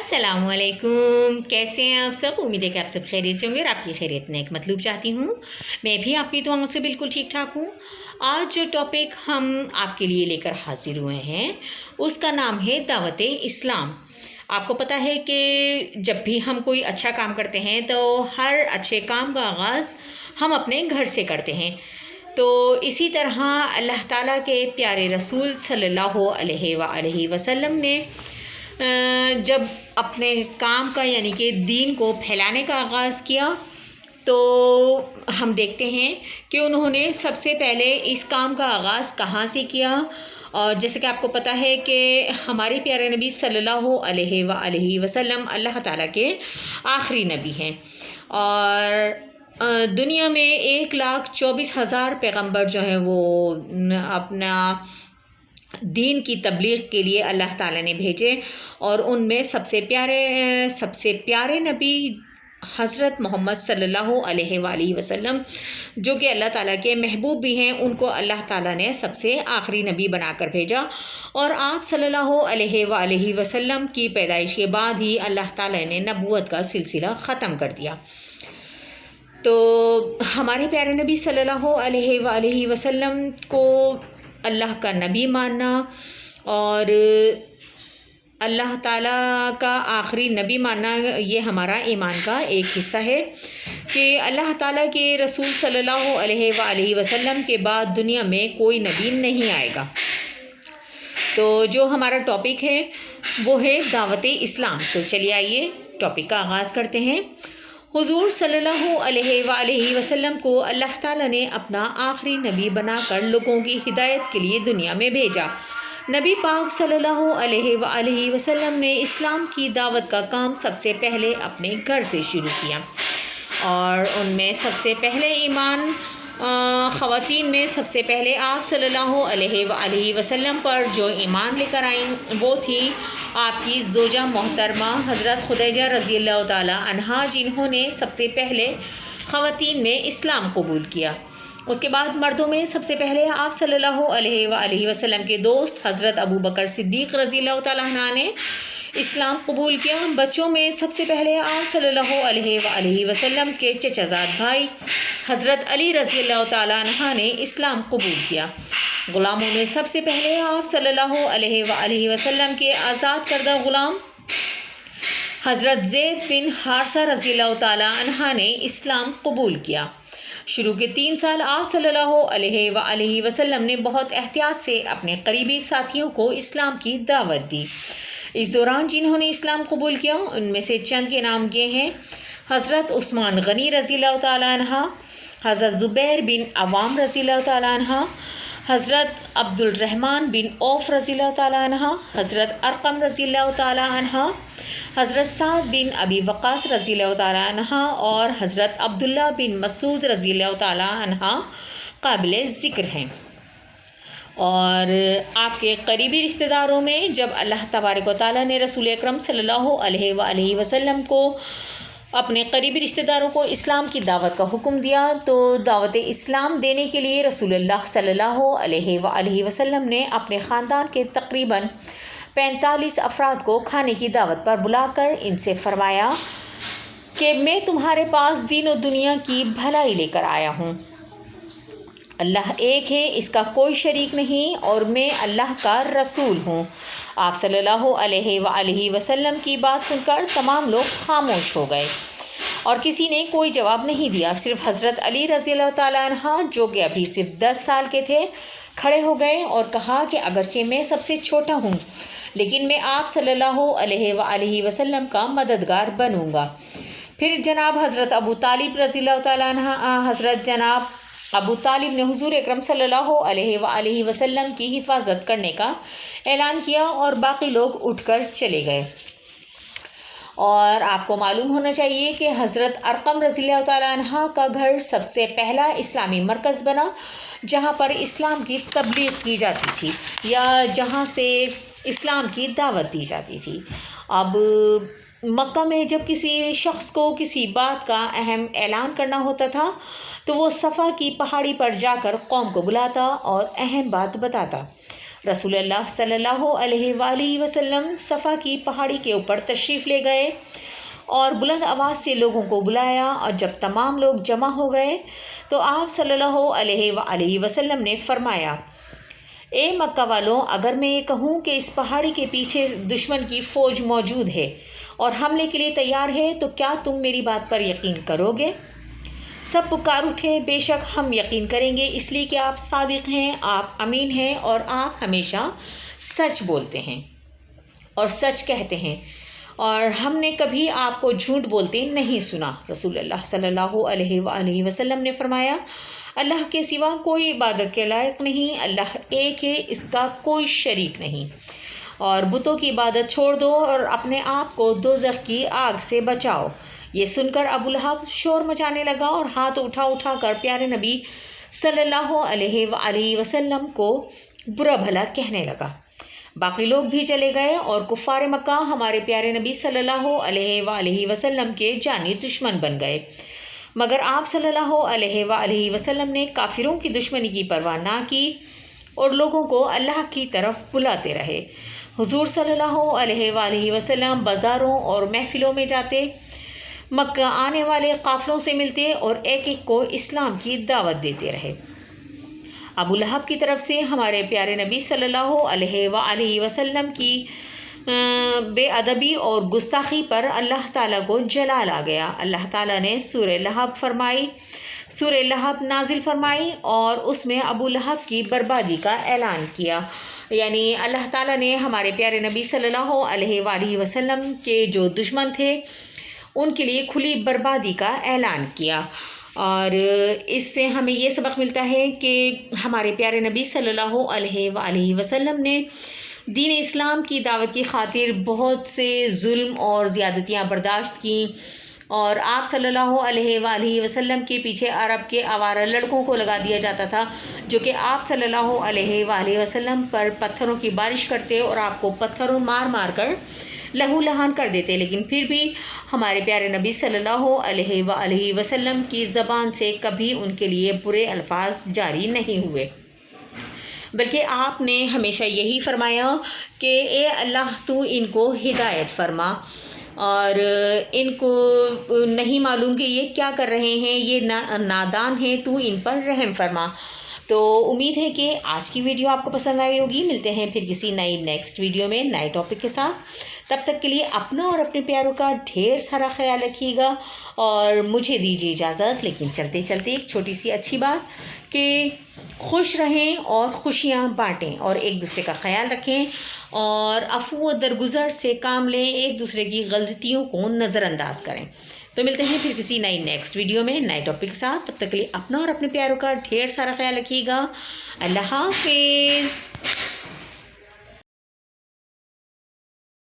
السلام علیکم، کیسے ہیں آپ سب؟ امید ہے کہ آپ سب خیریت سے ہوں گے اور آپ کی خیریت نیک مطلوب چاہتی ہوں۔ میں بھی آپ کی دعاؤں سے بالکل ٹھیک ٹھاک ہوں۔ آج جو ٹاپک ہم آپ کے لیے لے کر حاضر ہوئے ہیں اس کا نام ہے دعوت اسلام۔ آپ کو پتہ ہے کہ جب بھی ہم کوئی اچھا کام کرتے ہیں تو ہر اچھے کام کا آغاز ہم اپنے گھر سے کرتے ہیں۔ تو اسی طرح اللہ تعالیٰ کے پیارے رسول صلی اللہ علیہ وآلہ وسلم نے جب اپنے کام کا یعنی کہ دین کو پھیلانے کا آغاز کیا تو ہم دیکھتے ہیں کہ انہوں نے سب سے پہلے اس کام کا آغاز کہاں سے کیا، اور جیسے کہ آپ کو پتہ ہے کہ ہمارے پیارے نبی صلی اللہ علیہ وآلہ وسلم اللہ تعالیٰ کے آخری نبی ہیں، اور دنیا میں 1,24,000 پیغمبر جو ہیں وہ اپنا دین کی تبلیغ کے لیے اللہ تعالیٰ نے بھیجے، اور ان میں سب سے پیارے نبی حضرت محمد صلی اللہ علیہ وآلہ وسلم جو کہ اللہ تعالیٰ کے محبوب بھی ہیں، ان کو اللہ تعالیٰ نے سب سے آخری نبی بنا کر بھیجا، اور آپ صلی اللہ علیہ وآلہ وسلم کی پیدائش کے بعد ہی اللہ تعالیٰ نے نبوت کا سلسلہ ختم کر دیا۔ تو ہمارے پیارے نبی صلی اللہ علیہ وآلہ وسلم کو اللہ کا نبی ماننا اور اللہ تعالیٰ کا آخری نبی ماننا، یہ ہمارا ایمان کا ایک حصہ ہے کہ اللہ تعالیٰ کے رسول صلی اللہ علیہ وآلہ وسلم کے بعد دنیا میں کوئی نبی نہیں آئے گا۔ تو جو ہمارا ٹاپک ہے وہ ہے دعوت اسلام۔ تو چلیے آئیے ٹاپک کا آغاز کرتے ہیں۔ حضور صلی اللہ علیہ وآلہ وسلم کو اللہ تعالیٰ نے اپنا آخری نبی بنا کر لوگوں کی ہدایت کے لیے دنیا میں بھیجا۔ نبی پاک صلی اللہ علیہ وآلہ وسلم نے اسلام کی دعوت کا کام سب سے پہلے اپنے گھر سے شروع کیا، اور ان میں سب سے پہلے ایمان خواتین میں سب سے پہلے آپ صلی اللہ علیہ وآلہ وسلم پر جو ایمان لے کر آئیں وہ تھی آپ کی زوجہ محترمہ حضرت خدیجہ رضی اللہ تعالیٰ عنہا، جنہوں نے سب سے پہلے خواتین میں اسلام قبول کیا۔ اس کے بعد مردوں میں سب سے پہلے آپ صلی اللہ علیہ وآلہ وسلم کے دوست حضرت ابو بکر صدیق رضی اللہ تعالیٰ عنہ نے اسلام قبول کیا۔ بچوں میں سب سے پہلے آپ صلی اللہ علیہ وآلہ وسلم کے چچا زاد بھائی حضرت علی رضی اللہ تعالیٰ عنہ نے اسلام قبول کیا۔ غلاموں میں سب سے پہلے آپ صلی اللہ علیہ وآلہ وسلم کے آزاد کردہ غلام حضرت زید بن حارثہ رضی اللہ تعالیٰ عنہ نے اسلام قبول کیا۔ شروع کے 3 سال آپ صلی اللہ علیہ وآلہ وسلم نے بہت احتیاط سے اپنے قریبی ساتھیوں کو اسلام کی دعوت دی۔ اس دوران جنہوں نے اسلام قبول کیا ان میں سے چند کے نام یہ ہیں: حضرت عثمان غنی رضی اللہ تعالیٰ عنہ، حضرت زبیر بن عوام رضی اللہ تعالیٰ عنہ، حضرت عبد الرحمن بن عوف رضی اللہ تعالیٰ عنہ، حضرت ارقم رضی اللہ تعالیٰ عنہ، حضرت سعد بن ابی وقاص رضی اللہ تعالیٰ عنہ، اور حضرت عبداللہ بن مسعود رضی اللہ تعالیٰ عنہ قابل ذکر ہیں۔ اور آپ کے قریبی رشتہ داروں میں جب اللہ تبارک و تعالیٰ نے رسول اکرم صلی اللہ علیہ وآلہ وسلم کو اپنے قریبی رشتہ داروں کو اسلام کی دعوت کا حکم دیا تو دعوت اسلام دینے کے لیے رسول اللہ صلی اللہ علیہ وآلہ وسلم نے اپنے خاندان کے تقریباً 45 افراد کو کھانے کی دعوت پر بلا کر ان سے فرمایا کہ میں تمہارے پاس دین و دنیا کی بھلائی لے کر آیا ہوں۔ اللہ ایک ہے، اس کا کوئی شریک نہیں، اور میں اللہ کا رسول ہوں۔ آپ صلی اللہ علیہ وآلہ وسلم کی بات سن کر تمام لوگ خاموش ہو گئے اور کسی نے کوئی جواب نہیں دیا۔ صرف حضرت علی رضی اللہ تعالیٰ عنہ جو کہ ابھی صرف 10 سال کے تھے کھڑے ہو گئے اور کہا کہ اگرچہ میں سب سے چھوٹا ہوں لیکن میں آپ صلی اللہ علیہ وآلہ وسلم کا مددگار بنوں گا۔ پھر جناب حضرت ابو طالب رضی اللہ تعالیٰ عنہ، حضرت جناب ابو طالب نے حضور اکرم صلی اللہ علیہ وآلہ وسلم کی حفاظت کرنے کا اعلان کیا اور باقی لوگ اٹھ کر چلے گئے۔ اور آپ کو معلوم ہونا چاہیے کہ حضرت ارقم رضی اللہ تعالیٰ عنہ کا گھر سب سے پہلا اسلامی مرکز بنا جہاں پر اسلام کی تبلیغ کی جاتی تھی یا جہاں سے اسلام کی دعوت دی جاتی تھی۔ اب مکہ میں جب کسی شخص کو کسی بات کا اہم اعلان کرنا ہوتا تھا تو وہ صفا کی پہاڑی پر جا کر قوم کو بلاتا اور اہم بات بتاتا۔ رسول اللہ صلی اللہ علیہ وآلہ وسلم صفا کی پہاڑی کے اوپر تشریف لے گئے اور بلند آواز سے لوگوں کو بلایا، اور جب تمام لوگ جمع ہو گئے تو آپ صلی اللہ علیہ وآلہ وسلم نے فرمایا، اے مکہ والوں، اگر میں یہ کہوں کہ اس پہاڑی کے پیچھے دشمن کی فوج موجود ہے اور حملے کے لیے تیار ہے تو کیا تم میری بات پر یقین کرو گے؟ سب پکار اٹھے، بے شک ہم یقین کریں گے، اس لیے کہ آپ صادق ہیں، آپ امین ہیں اور آپ ہمیشہ سچ بولتے ہیں اور سچ کہتے ہیں، اور ہم نے کبھی آپ کو جھوٹ بولتے نہیں سنا۔ رسول اللہ صلی اللہ علیہ وآلہ وسلم نے فرمایا، اللہ کے سوا کوئی عبادت کے لائق نہیں، اللہ ایک ہے، اس کا کوئی شریک نہیں، اور بتوں کی عبادت چھوڑ دو اور اپنے آپ کو دوزخ کی آگ سے بچاؤ۔ یہ سن کر ابو لہب شور مچانے لگا اور ہاتھ اٹھا کر پیارے نبی صلی اللہ علیہ وآلہ وسلم کو برا بھلا کہنے لگا۔ باقی لوگ بھی چلے گئے اور کفار مکہ ہمارے پیارے نبی صلی اللہ علیہ وآلہ وسلم کے جانی دشمن بن گئے، مگر آپ صلی اللہ علیہ وآلہ وسلم نے کافروں کی دشمنی کی پرواہ نہ کی اور لوگوں کو اللہ کی طرف بلاتے رہے۔ حضور صلی اللہ علیہ وآلہ وسلم بازاروں اور محفلوں میں جاتے، مکہ آنے والے قافلوں سے ملتے اور ایک ایک کو اسلام کی دعوت دیتے رہے۔ ابو لہب کی طرف سے ہمارے پیارے نبی صلی اللہ علیہ وآلہ وسلم کی بے ادبی اور گستاخی پر اللہ تعالیٰ کو جلال آ گیا۔ اللہ تعالیٰ نے سورہ لہب نازل فرمائی اور اس میں ابو لہب کی بربادی کا اعلان کیا، یعنی اللہ تعالیٰ نے ہمارے پیارے نبی صلی اللہ علیہ وآلہ وسلم کے جو دشمن تھے ان کے لیے کھلی بربادی کا اعلان کیا۔ اور اس سے ہمیں یہ سبق ملتا ہے کہ ہمارے پیارے نبی صلی اللہ علیہ وآلہ وسلم نے دین اسلام کی دعوت کی خاطر بہت سے ظلم اور زیادتیاں برداشت کیں، اور آپ صلی اللہ علیہ وآلہ وسلم کے پیچھے عرب کے آوارہ لڑکوں کو لگا دیا جاتا تھا، جو کہ آپ صلی اللہ علیہ وآلہ وسلم پر پتھروں کی بارش کرتے اور آپ کو پتھروں مار کر لہو لہان کر دیتے، لیکن پھر بھی ہمارے پیارے نبی صلی اللہ علیہ وآلہ وسلم کی زبان سے کبھی ان کے لیے برے الفاظ جاری نہیں ہوئے، بلکہ آپ نے ہمیشہ یہی فرمایا کہ اے اللہ تو ان کو ہدایت فرما، اور ان کو نہیں معلوم کہ یہ کیا کر رہے ہیں، یہ نادان ہیں، تو ان پر رحم فرما۔ تو امید ہے کہ آج کی ویڈیو آپ کو پسند آئی ہوگی۔ ملتے ہیں پھر کسی نیکسٹ ویڈیو میں نئے ٹاپک کے ساتھ، تب تک کے لیے اپنا اور اپنے پیاروں کا ڈھیر سارا خیال رکھیے گا اور مجھے دیجیے اجازت۔ لیکن چلتے چلتے ایک چھوٹی سی اچھی بات کہ خوش رہیں اور خوشیاں بانٹیں اور ایک دوسرے کا خیال رکھیں اور عفو و درگزر سے کام لیں، ایک دوسرے کی غلطیوں کو نظر انداز کریں۔ تو ملتے ہیں پھر کسی نیکسٹ ویڈیو میں نئے ٹاپک کے ساتھ، تب تک کے لیے اپنا اور اپنے پیاروں کا ڈھیر سارا خیال رکھیے گا۔ اللہ حافظ۔